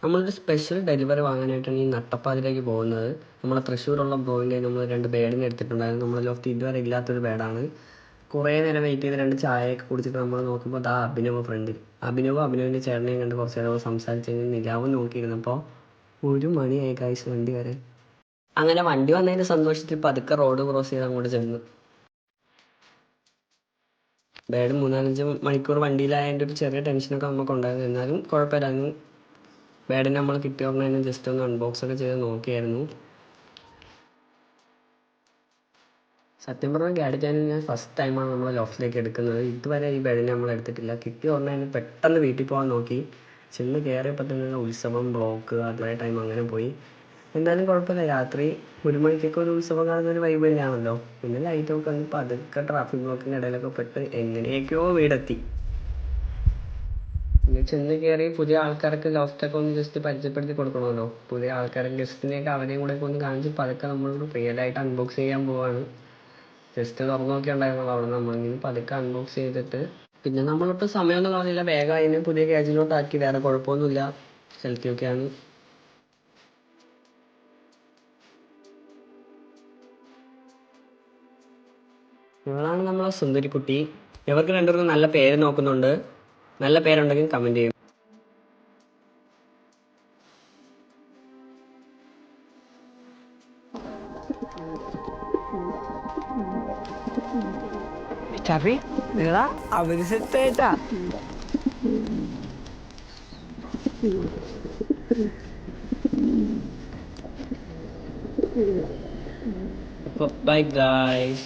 നമ്മളൊരു special delivery വാങ്ങാനായിട്ടാണ് ഈ നട്ടപ്പാതിലേക്ക് പോകുന്നത്. നമ്മളെ തൃശ്ശൂരുള്ള ബ്രോയിൻ്റെ നമ്മൾ 2 ബേഡിനെ എടുത്തിട്ടുണ്ടായിരുന്നു. നമ്മളെ ലോകത്ത് ഇതുവരെ ഇല്ലാത്തൊരു ബേഡാണ്. കുറേ നേരം വെയിറ്റ് ചെയ്ത് 2 ചായയൊക്കെ കുടിച്ചിട്ട് നമ്മൾ നോക്കുമ്പോൾ ദാ അഭിനവ് ഫ്രണ്ടിൽ. അഭിനവിൻ്റെ ചേട്ടനെയും കണ്ട് കുറച്ച് നേരം സംസാരിച്ച് കഴിഞ്ഞ് നിലാവും നോക്കിയിരുന്നപ്പോൾ 1 മണിയായി ഗൈസ് വണ്ടി വരാൻ. അങ്ങനെ വണ്ടി വന്നതിൻ്റെ സന്തോഷത്തിൽ പതുക്കെ റോഡ് ക്രോസ് ചെയ്ത് അങ്ങോട്ട് ചെന്നു. ബേഡ് 3-4 മണിക്കൂർ വണ്ടിയിലായതിൻ്റെ ഒരു ചെറിയ ടെൻഷനൊക്കെ നമുക്കുണ്ടായിരുന്നു. എന്നാലും കുഴപ്പമില്ലായിരുന്നു. ബേഡിനെ നമ്മൾ കിട്ടിയ ഉടനെ തന്നെ ജസ്റ്റ് ഒന്ന് അൺബോക്സ് ഒക്കെ ചെയ്ത് നോക്കിയായിരുന്നു. സത്യം പറഞ്ഞാൽ ഗാഡി ചാനൽ ഞാൻ ഫസ്റ്റ് ടൈമാണ് നമ്മൾ ലോഫ്റ്റിലേക്ക് എടുക്കുന്നത്. ഇതുവരെ ഈ ബേഡിനെ നമ്മൾ എടുത്തിട്ടില്ല. കിട്ടിയ ഉടനെ തന്നെ പെട്ടെന്ന് വീട്ടിൽ പോകാൻ നോക്കി. ചെന്ന് കയറിയപ്പോൾ തന്നെ ഉത്സവം, ബ്ലോക്ക്, അതുവരെ ടൈം അങ്ങനെ പോയി. എന്തായാലും കുഴപ്പമില്ല. രാത്രി 1 മണിക്കൊക്കെ ഒരു ഉത്സവം കാണുന്ന ഒരു വൈബ് തന്നെയാണല്ലോ. പിന്നെ ലൈറ്റൊക്കെ കണ്ട് പതുക്കെ ട്രാഫിക് ബ്ലോക്കിൻ്റെ ഇടയിലൊക്കെ പെട്ട് എങ്ങനെയൊക്കെയോ വീടെത്തി. പിന്നെ ചെന്ന് കയറി പുതിയ ആൾക്കാർക്ക് ലോഫ്റ്റൊക്കെ ഒന്ന് ജസ്റ്റ് പരിചയപ്പെടുത്തി കൊടുക്കണമല്ലോ. പുതിയ ആൾക്കാരെ ഗസ്റ്റിനെയൊക്കെ അവരെയും കൂടെ ഒന്ന് കാണിച്ച് പതുക്കെ നമ്മൾ റിയലായിട്ട് അൺബോക്സ് ചെയ്യാൻ പോവാണ്. ജസ്റ്റ് തുറന്നു നോക്കി ഉണ്ടായിരുന്നുള്ളൂ. അവിടെ നമ്മളിങ്ങനെ പതുക്കെ അൺബോക്സ് ചെയ്തിട്ട് പിന്നെ നമ്മളൊട്ടും സമയമൊന്നും കളഞ്ഞില്ല. വേഗം അതിന് പുതിയ കേജിലോട്ടാക്കി. വേറെ കുഴപ്പമൊന്നുമില്ല. ഹെൽത്തിയൊക്കെയാണ്. ഇവളാണ് നമ്മളെ സുന്ദരിക്കുട്ടി. ഇവർക്ക് 2 പേർക്കും നല്ല പേര് നോക്കുന്നുണ്ട്. നല്ല പേരുണ്ടെങ്കിൽ കമൻറ്റ് ചെയ്യും. ചാപ്പി നിങ്ങളാ അവര് സെറ്റായിട്ടാ. Bye guys.